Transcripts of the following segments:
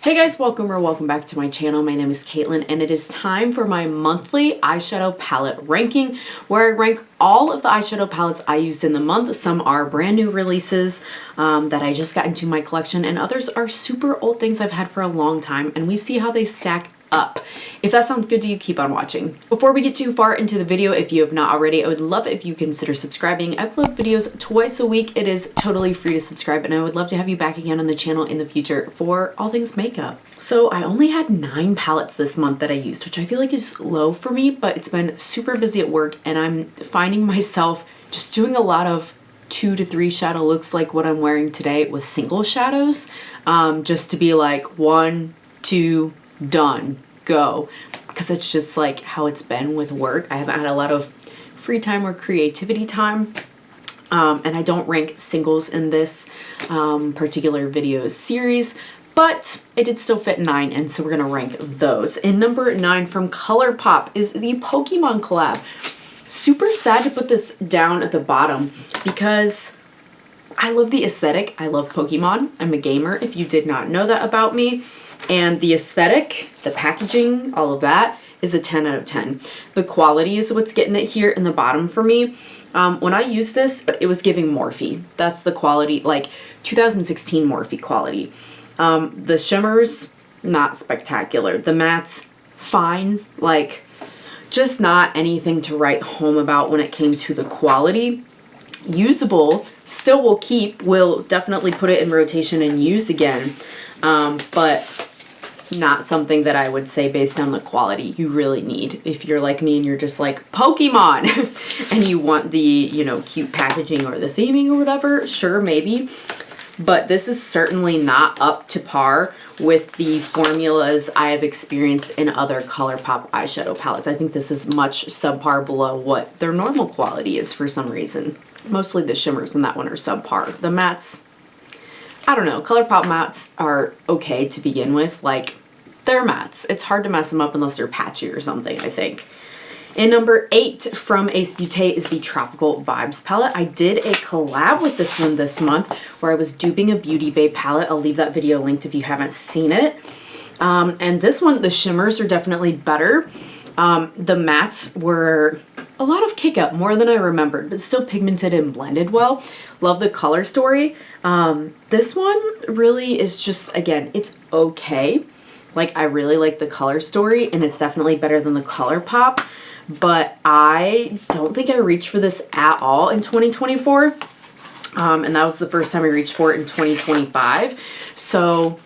Hey guys, welcome back to my channel. My name is Caitlin and it is time for my monthly eyeshadow palette ranking where I rank all of the eyeshadow palettes I used in the month. Some are brand new releases that I just got into my collection and others are super old things I've had for a long time, and we see how they stack up. If that sounds good to you, keep on watching. Before we get too far into the video, if you have not already, I would love it if you consider subscribing. I upload videos twice a week. It is totally free to subscribe, and I would love to have you back again on the channel in the future for all things makeup. So I only had 9 palettes this month that I used, which I feel like is low for me, but it's been super busy at work and I'm finding myself just doing a lot of 2 to 3 shadow looks like what I'm wearing today with single shadows, just to be like 1, 2, done, go, because it's just like how it's been with work. I haven't had a lot of free time or creativity time, and I don't rank singles in this particular video series, but it did still fit 9, and so we're gonna rank those. And number 9 from Colourpop is the Pokemon collab. Super sad to put this down at the bottom because I love the aesthetic. I love Pokemon. I'm a gamer, if you did not know that about me. And the aesthetic, the packaging, all of that is a 10 out of 10. The quality is what's getting it here in the bottom for me. When I used this, it was giving Morphe. That's the quality, like 2016 Morphe quality. The shimmers, not spectacular. The mattes, fine. Like, just not anything to write home about when it came to the quality. Usable, still will keep, will definitely put it in rotation and use again. But not something that I would say based on the quality you really need. If you're like me and you're just like Pokemon and you want the, you know, cute packaging or the theming or whatever, sure, maybe. But this is certainly not up to par with the formulas I have experienced in other Colourpop eyeshadow palettes. I think this is much subpar below what their normal quality is for some reason. Mostly the shimmers in that one are subpar. The mattes, I don't know. Colourpop mattes are okay to begin with. Like, they're mattes. It's hard to mess them up unless they're patchy or something, I think. And number 8 from Beaute is the Tropical Vibes palette. I did a collab with this one this month where I was duping a Beauty Bay palette. I'll leave that video linked if you haven't seen it. And this one, the shimmers are definitely better. The mattes were a lot of kick up, more than I remembered, but still pigmented and blended well. Love the color story. This one really is just, again, it's okay. Like, I really like the color story and it's definitely better than the Colourpop, but I don't think I reached for this at all in 2024. And that was the first time I reached for it in 2025. So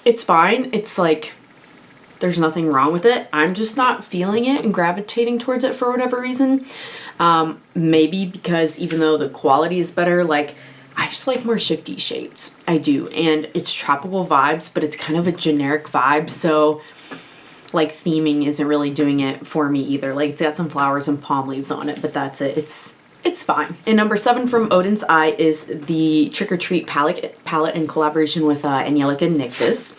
it's fine. It's like, there's nothing wrong with it. I'm just not feeling it and gravitating towards it for whatever reason. Maybe because even though the quality is better, like, I just like more shifty shades. I do. And it's tropical vibes, but it's kind of a generic vibe. So, like, theming isn't really doing it for me either. Like, it's got some flowers and palm leaves on it, but that's it. It's fine. And number 7 from Odin's Eye is the Trick or Treat palette in collaboration with Angelica Nictus.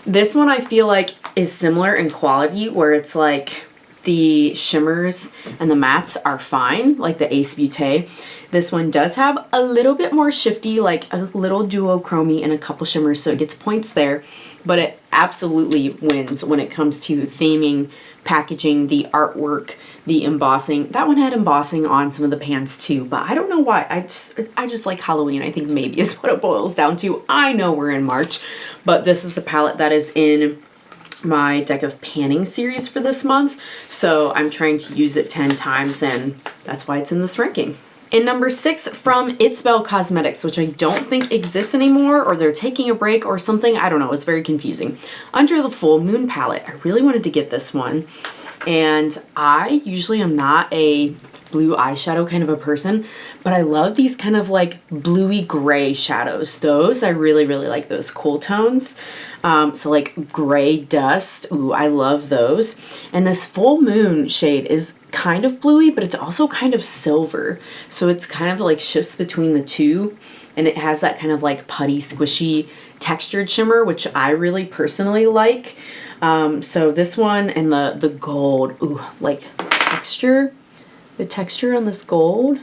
This one I feel like is similar in quality, where it's like the shimmers and the mattes are fine, like the Ace Beaute. This one does have a little bit more shifty, like a little duochrome and a couple shimmers, so it gets points there. But it absolutely wins when it comes to theming, packaging, the artwork, the embossing. That one had embossing on some of the pans too, but I don't know why. I just like Halloween, I think maybe is what it boils down to. I know we're in March, but this is the palette that is in my deck of panning series for this month, so I'm trying to use it 10 times and that's why it's in this ranking. And number 6 from It's Belle Cosmetics, which I don't think exists anymore, or they're taking a break or something. I don't know. It's very confusing. Under the Full Moon palette. I really wanted to get this one. And I usually am not a blue eyeshadow kind of a person, but I love these kind of like bluey gray shadows. Those, I really, really like those cool tones. So like gray dust. Ooh, I love those. And this Full Moon shade is kind of bluey, but it's also kind of silver. So it's kind of like shifts between the two. And it has that kind of like putty, squishy textured shimmer, which I really personally like. So this one and the gold, ooh, like the texture on this gold,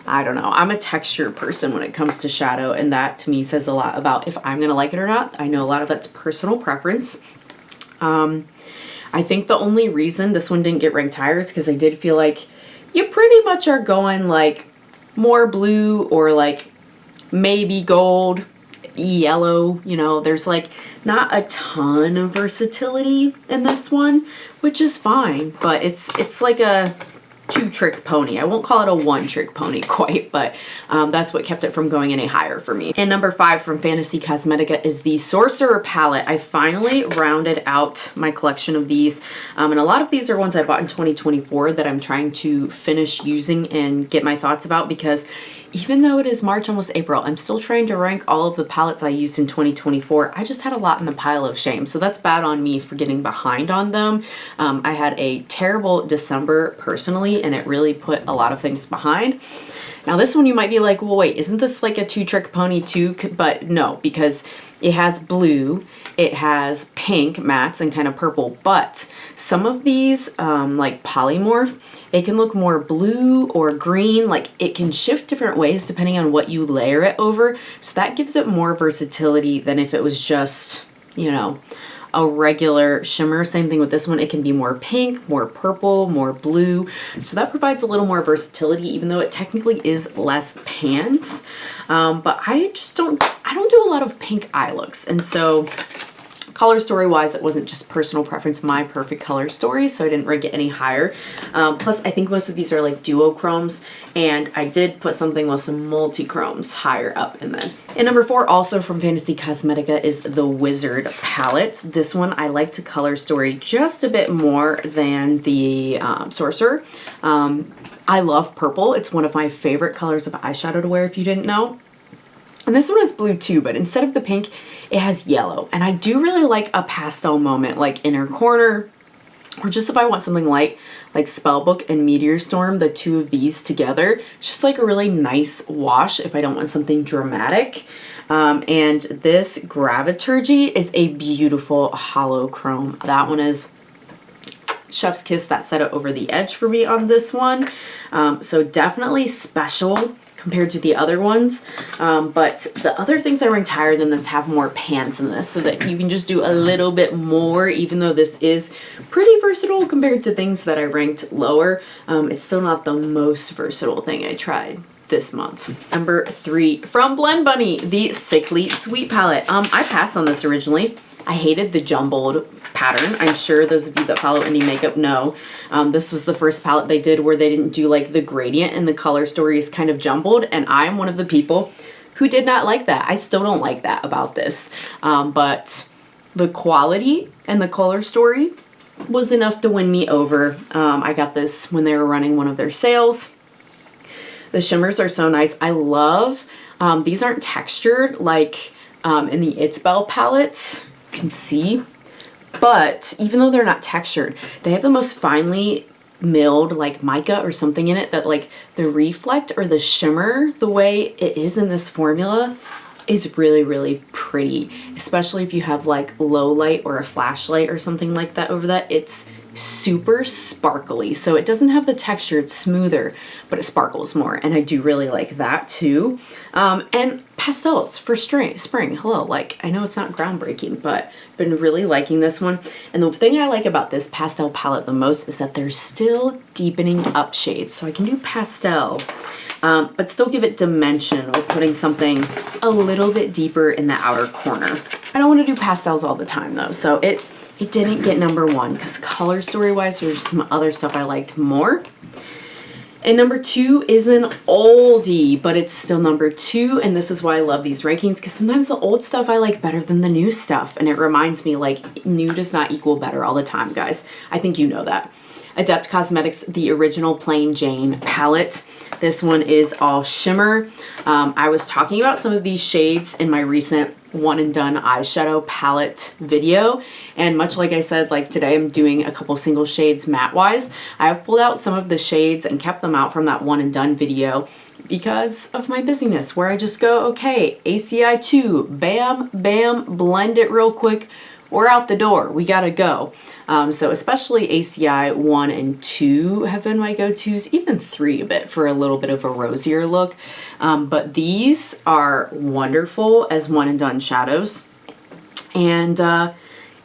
I don't know. I'm a texture person when it comes to shadow, and that to me says a lot about if I'm gonna like it or not. I know a lot of that's personal preference. I think the only reason this one didn't get ranked higher is because I did feel like you pretty much are going like more blue or like maybe gold, yellow, you know, there's like not a ton of versatility in this one, which is fine, but it's like a two-trick pony. I won't call it a one-trick pony quite, but that's what kept it from going any higher for me. And number 5 from Fantasy Cosmetica is the Sorcerer palette. I finally rounded out my collection of these, and a lot of these are ones I bought in 2024 that I'm trying to finish using and get my thoughts about, because even though it is March, almost April, I'm still trying to rank all of the palettes I used in 2024. I just had a lot in the pile of shame, so that's bad on me for getting behind on them. I had a terrible December personally, and it really put a lot of things behind. Now this one you might be like, well wait, isn't this like a two-trick pony too? But no, because it has blue, it has pink mattes and kind of purple, but some of these like polymorph, it can look more blue or green, like it can shift different ways depending on what you layer it over. So that gives it more versatility than if it was just, you know, a regular shimmer. Same thing with this one. It can be more pink, more purple, more blue. So that provides a little more versatility, even though it technically is less pans. But I don't do a lot of pink eye looks. And so color story wise, it wasn't just personal preference, my perfect color story, so I didn't rank it any higher. Plus I think most of these are like duochromes, and I did put something with some multi-chromes higher up in this. And number 4, also from Fantasy Cosmetica, is the Wizard palette. This one I like to color story just a bit more than the Sorcerer. I love purple. It's one of my favorite colors of eyeshadow to wear, if you didn't know. And this one is blue too, but instead of the pink, it has yellow. And I do really like a pastel moment, like Inner Corner, or just if I want something light, like Spellbook and Meteor Storm, the two of these together. It's just like a really nice wash if I don't want something dramatic. And this Graviturgy is a beautiful hollow chrome. That one is chef's kiss. That set it over the edge for me on this one. So definitely special compared to the other ones, but the other things I ranked higher than this have more pans in this, so that you can just do a little bit more. Even though this is pretty versatile compared to things that I ranked lower, it's still not the most versatile thing I tried this month. Number 3 from Blend Bunny, the Sickly Sweet palette. I passed on this originally. I hated the jumbled pattern. I'm sure those of you that follow indie makeup know. This was the first palette they did where they didn't do like the gradient and the color story is kind of jumbled, and I'm one of the people who did not like that. I still don't like that about this, but the quality and the color story was enough to win me over. I got this when they were running one of their sales. The shimmers are so nice. I love, these aren't textured like in the It's Belle palettes, you can see. But even though they're not textured, they have the most finely milled like mica or something in it that like the reflect or the shimmer, the way it is in this formula, is really, really pretty. Especially if you have like low light or a flashlight or something like that over that. It's super sparkly. So it doesn't have the texture, it's smoother, but it sparkles more. And I do really like that too. And pastels for spring. Hello, like I know it's not groundbreaking, but been really liking this one. And the thing I like about this pastel palette the most is that they're still deepening up shades. So I can do pastel, but still give it dimension with putting something a little bit deeper in the outer corner. I don't want to do pastels all the time though, so it didn't get number 1 because color story wise there's some other stuff I liked more. And number 2 is an oldie, but it's still number 2, and this is why I love these rankings, because sometimes the old stuff I like better than the new stuff, and it reminds me like new does not equal better all the time, guys. I think you know that. Adept Cosmetics, the original Plain Jane palette. This one is all shimmer. I was talking about some of these shades in my recent one and done eyeshadow palette video, and much like I said, like today I'm doing a couple single shades matte wise. I have pulled out some of the shades and kept them out from that one and done video because of my busyness, where I just go, okay, ACI 2, bam, bam, blend it real quick, we're out the door. We gotta go. So especially ACI 1 and 2 have been my go-tos, even 3 a bit for a little bit of a rosier look. But these are wonderful as one and done shadows. And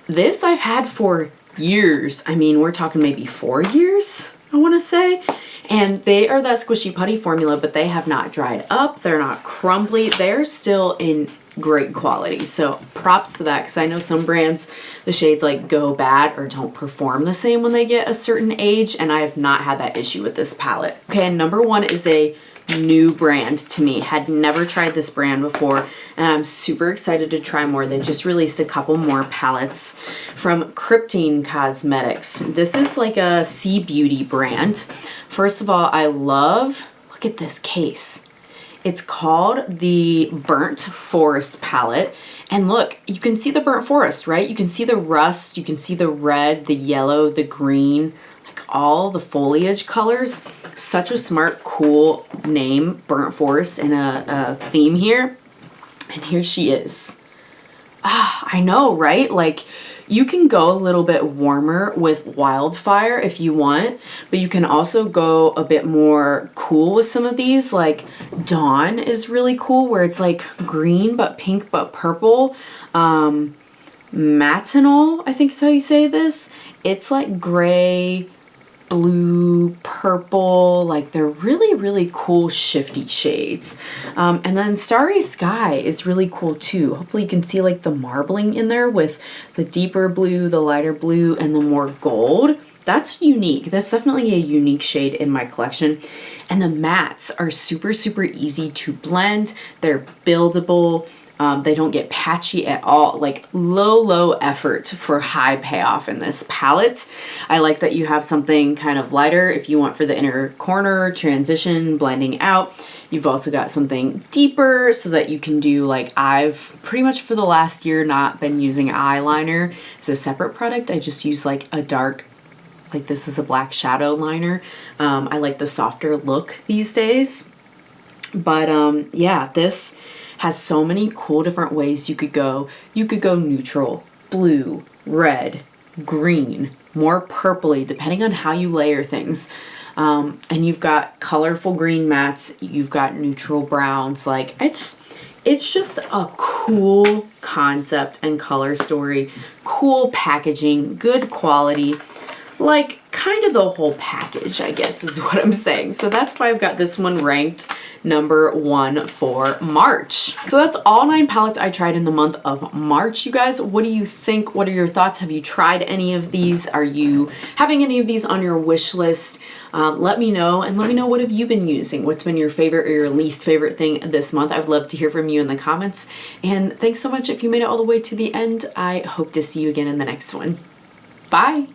this I've had for years. I mean, we're talking maybe 4 years, I want to say. And they are that squishy putty formula, but they have not dried up. They're not crumbly. They're still in great quality. So props to that, because I know some brands, the shades like go bad or don't perform the same when they get a certain age, and I have not had that issue with this palette. Okay, and number 1 is a new brand to me. Had never tried this brand before, and I'm super excited to try more. They just released a couple more palettes from Kosmetics. This is like a Sea Beauty brand. First of all, I love, look at this case. It's called the Burnt Forest palette. And look, you can see the burnt forest, right? You can see the rust, you can see the red, the yellow, the green, like all the foliage colors. Such a smart, cool name, Burnt Forest, and a theme here. And here she is. Ah, I know, right? Like, you can go a little bit warmer with Wildfire if you want, but you can also go a bit more cool with some of these. Like Dawn is really cool, where it's like green but pink but purple. Matinal, I think is how you say this. It's like gray, blue, purple, like they're really, really cool shifty shades. And then Starry Sky is really cool too. Hopefully you can see like the marbling in there with the deeper blue, the lighter blue, and the more gold. That's unique. That's definitely a unique shade in my collection. And the mattes are super, super easy to blend. They're buildable. They don't get patchy at all. Like low effort for high payoff in this palette. I like that you have something kind of lighter if you want for the inner corner, transition, blending out. You've also got something deeper so that you can do, like, I've pretty much for the last year not been using eyeliner as a separate product. I just use like a dark, like this is a black shadow liner. I like the softer look these days. But yeah, this has so many cool different ways you could go. You could go neutral, blue, red, green, more purpley, depending on how you layer things. And you've got colorful green mattes, you've got neutral browns. Like, it's just a cool concept and color story, cool packaging, good quality. Like, kind of the whole package, I guess is what I'm saying. So that's why I've got this one ranked number 1 for March. So that's all 9 palettes I tried in the month of March, you guys. What do you think? What are your thoughts? Have you tried any of these? Are you having any of these on your wish list? Let me know, and let me know, what have you been using? What's been your favorite or your least favorite thing this month? I'd love to hear from you in the comments. And thanks so much if you made it all the way to the end. I hope to see you again in the next one. Bye.